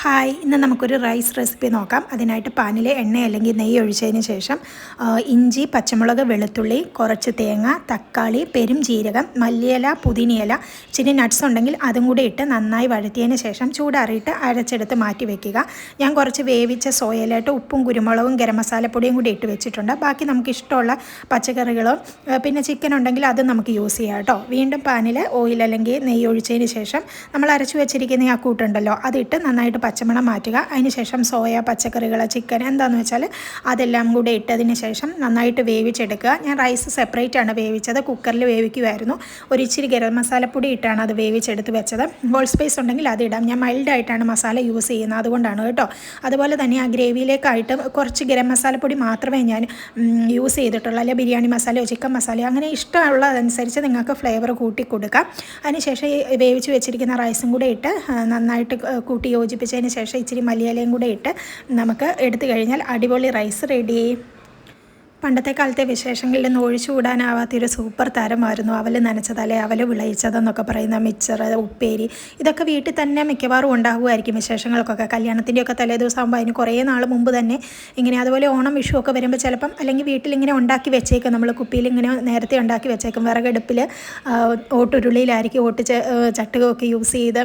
Hi, ഇന്ന് നമുക്കൊരു rice recipe നോക്കാം. അതിനായിട്ട് പാനിൽ എണ്ണ അല്ലെങ്കിൽ നെയ്യ് ഒഴിച്ചതിന് ശേഷം ഇഞ്ചി, പച്ചമുളക്, വെളുത്തുള്ളി, കുറച്ച് തേങ്ങ, തക്കാളി, പെരും ജീരകം, മല്ലിയില, പുതിനയില, ഇച്ചിരി നട്ട്സ് ഉണ്ടെങ്കിൽ അതും കൂടി ഇട്ട് നന്നായി വഴറ്റിയതിന് ശേഷം ചൂടാറിയിട്ട് അരച്ചെടുത്ത് മാറ്റി വെക്കുക. ഞാൻ കുറച്ച് വേവിച്ച സോയയിലായിട്ട് ഉപ്പും കുരുമുളകും ഗരം മസാലപ്പൊടിയും കൂടി ഇട്ട് വെച്ചിട്ടുണ്ട്. ബാക്കി നമുക്ക് ഇഷ്ടമുള്ള പച്ചക്കറികളോ പിന്നെ ചിക്കൻ ഉണ്ടെങ്കിൽ അത് നമുക്ക് യൂസ് ചെയ്യാം കേട്ടോ. വീണ്ടും പാനിൽ ഓയിൽ അല്ലെങ്കിൽ നെയ്യ് ഒഴിച്ചതിന് ശേഷം നമ്മൾ അരച്ചു വെച്ചിരിക്കുന്ന ആ കൂട്ടുണ്ടല്ലോ അതിട്ട് നന്നായിട്ട് പച്ചമണം മാറ്റുക. അതിനുശേഷം സോയ, പച്ചക്കറികൾ, ചിക്കൻ എന്താണെന്ന് വെച്ചാൽ അതെല്ലാം കൂടെ ഇട്ടതിന് ശേഷം നന്നായിട്ട് വേവിച്ചെടുക്കുക. ഞാൻ റൈസ് സെപ്പറേറ്റ് ആണ് വേവിച്ചത്, കുക്കറിൽ വേവിക്കുമായിരുന്നു. ഒരു ഇച്ചിരി ഗരം മസാലപ്പൊടി ഇട്ടാണ് അത് വേവിച്ചെടുത്ത് വെച്ചത്. ഹോൾ സ്പൈസ് ഉണ്ടെങ്കിൽ അതിടാം. ഞാൻ മൈൽഡായിട്ടാണ് മസാല യൂസ് ചെയ്യുന്നത്, അതുകൊണ്ടാണ് കേട്ടോ. അതുപോലെ തന്നെ ആ ഗ്രേവിയിലേക്കായിട്ട് കുറച്ച് ഗരം മസാലപ്പൊടി മാത്രമേ ഞാൻ യൂസ് ചെയ്തിട്ടുള്ളൂ. അല്ലെങ്കിൽ ബിരിയാണി മസാലയോ ചിക്കൻ മസാലയോ അങ്ങനെ ഇഷ്ടമുള്ളതനുസരിച്ച് നിങ്ങൾക്ക് ഫ്ലേവർ കൂട്ടി കൊടുക്കാം. അതിനുശേഷം ഈ വേവിച്ച് വെച്ചിരിക്കുന്ന റൈസും കൂടെ ഇട്ട് നന്നായിട്ട് കൂട്ടി യോജിപ്പിച്ചതിന് ശേഷം ഇച്ചിരി മല്ലിയിലയും കൂടെ ഇട്ട് നമുക്ക് എടുത്തു കഴിഞ്ഞാൽ അടിപൊളി റൈസ് റെഡി. പണ്ടത്തെ കാലത്തെ വിശേഷങ്ങളിലൊന്നും ഒഴിച്ചുകൂടാനാവാത്തൊരു സൂപ്പർ താരമായിരുന്നു അവൽ നനച്ചതല്ലേ, അവൽ വിളയിച്ചതെന്നൊക്കെ പറയുന്ന മിച്ചർ, ഉപ്പേരി, ഇതൊക്കെ വീട്ടിൽ തന്നെ മിക്കവാറും ഉണ്ടാകുമായിരിക്കും വിശേഷങ്ങൾക്കൊക്കെ. കല്യാണത്തിൻ്റെയൊക്കെ തലേദിവസം ആകുമ്പോൾ അതിന് കുറേ നാൾ മുമ്പ് തന്നെ ഇങ്ങനെ, അതുപോലെ ഓണം വിഷു ഒക്കെ വരുമ്പോൾ ചിലപ്പം അല്ലെങ്കിൽ വീട്ടിലിങ്ങനെ ഉണ്ടാക്കി വെച്ചേക്കും. നമ്മൾ കുപ്പിയിൽ ഇങ്ങനെ നേരത്തെ ഉണ്ടാക്കി വെച്ചേക്കും. വിറകടുപ്പിൽ ഓട്ടുരുളിയിലായിരിക്കും ചട്ടുകമൊക്കെ യൂസ് ചെയ്ത്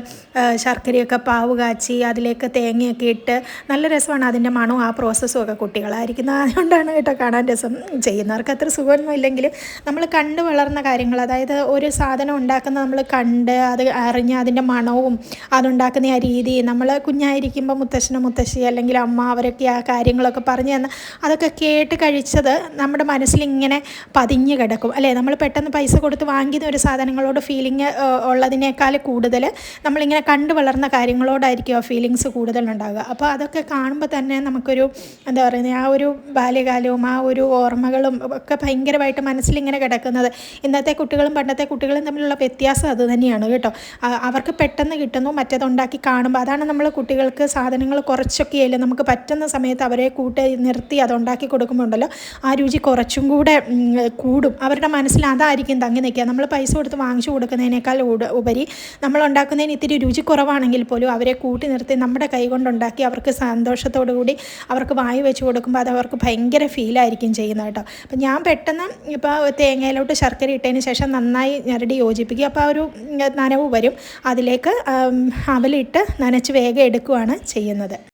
ശർക്കരയൊക്കെ പാവ് കാച്ചി അതിലേക്ക് തേങ്ങയൊക്കെ ഇട്ട് നല്ല രസമാണ് അതിൻ്റെ മണവും ആ പ്രോസസ്സും ഒക്കെ. കുട്ടികളായിരിക്കുന്നത് അതുകൊണ്ടാണ് കേട്ടോ കാണാൻ രസം. ചെയ്യുന്നവർക്ക് അത്ര സുഖമൊന്നും ഇല്ലെങ്കിലും നമ്മൾ കണ്ട് വളർന്ന കാര്യങ്ങൾ, അതായത് ഒരു സാധനം ഉണ്ടാക്കുന്നത് നമ്മൾ കണ്ട് അത് അറിഞ്ഞ് അതിൻ്റെ മണവും അതുണ്ടാക്കുന്ന ആ രീതി, നമ്മൾ കുഞ്ഞായിരിക്കുമ്പോൾ മുത്തശ്ശനോ മുത്തശ്ശി അല്ലെങ്കിൽ അമ്മ അവരൊക്കെ ആ കാര്യങ്ങളൊക്കെ പറഞ്ഞു തന്ന് അതൊക്കെ കേട്ട് കഴിച്ചത് നമ്മുടെ മനസ്സിലിങ്ങനെ പതിഞ്ഞ് കിടക്കും അല്ലേ. നമ്മൾ പെട്ടെന്ന് പൈസ കൊടുത്ത് വാങ്ങിക്കുന്ന ഒരു സാധനങ്ങളോട് ഫീലിംഗ് ഉള്ളതിനേക്കാൾ കൂടുതൽ നമ്മളിങ്ങനെ കണ്ട് വളർന്ന കാര്യങ്ങളോടായിരിക്കും ആ ഫീലിങ്സ് കൂടുതലുണ്ടാകുക. അപ്പോൾ അതൊക്കെ കാണുമ്പോൾ തന്നെ നമുക്കൊരു എന്താ പറയുന്നത്, ആ ഒരു ബാല്യകാലവും ആ ഒരു ഓർമ്മകളും ഒക്കെ ഭയങ്കരമായിട്ട് മനസ്സിലിങ്ങനെ കിടക്കുന്നത്. ഇന്നത്തെ കുട്ടികളും പണ്ടത്തെ കുട്ടികളും തമ്മിലുള്ള വ്യത്യാസം അത് തന്നെയാണ് കേട്ടോ. അവർക്ക് പെട്ടെന്ന് കിട്ടുന്നു, മറ്റേതുണ്ടാക്കി കാണുമ്പോൾ അതാണ് നമ്മൾ കുട്ടികൾക്ക് സാധനങ്ങൾ കുറച്ചൊക്കെയല്ലേ നമുക്ക് പറ്റുന്ന സമയത്ത് അവരെ കൂട്ടി നിർത്തി അതുണ്ടാക്കി കൊടുക്കുമ്പോൾ ഉണ്ടല്ലോ ആ രുചി കുറച്ചും കൂടെ കൂടും. അവരുടെ മനസ്സിൽ അതായിരിക്കും തങ്ങി നിൽക്കുക. നമ്മൾ പൈസ കൊടുത്ത് വാങ്ങിച്ചു കൊടുക്കുന്നതിനേക്കാൾ ഉപരി നമ്മൾ ഉണ്ടാക്കുന്നതിന് ഇത്തിരി രുചി കുറവാണെങ്കിൽ പോലും അവരെ കൂട്ടി നിർത്തി നമ്മുടെ കൈ കൊണ്ടുണ്ടാക്കി അവർക്ക് സന്തോഷത്തോടു കൂടി അവർക്ക് വായി വെച്ച് കൊടുക്കുമ്പോൾ അത് അവർക്ക് ഭയങ്കര ഫീലായിരിക്കും ചെയ്യുന്നത് കേട്ടോ. അപ്പം ഞാൻ പെട്ടെന്ന് ഇപ്പോൾ തേങ്ങയിലോട്ട് ശർക്കര ഇട്ടതിന് ശേഷം നന്നായി ഞരടി യോജിപ്പിക്കുക. അപ്പോൾ ആ ഒരു നനവ് വരും, അതിലേക്ക് അവലിട്ട് നനച്ച് വേഗം എടുക്കുകയാണ് ചെയ്യുന്നത്.